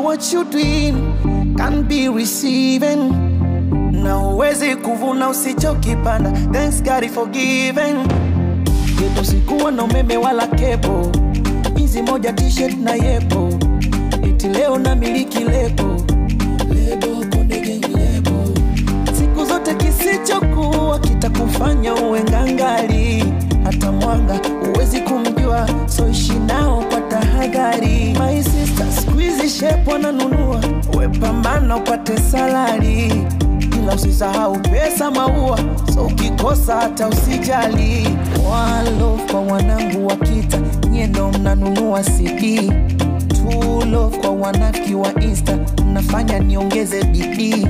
what you doing can be receiving. Na uwezi kuvuna usichokipanda. Thanks God for giving. Yetu sikuwa na umeme wala kebo. Hizi moja t-shirt na yepo. Iti leo na miliki lebo. Lebo konde gang lebo. Siku zote kisichokuwa kitakufanya uwe ngangari. Hata mwanga uwezi kumjua, so ishi nao kwa tahadhari. My sister squeeze shape wananunua, we pambana upate salary. Ila usisahau pesa maua, so ukikosa hata usijali. One love kwa wanangu wa kita, nyie ndo mnanunua CD. Two love kwa wanafiki wa Insta, mnafanya niongeze bidii.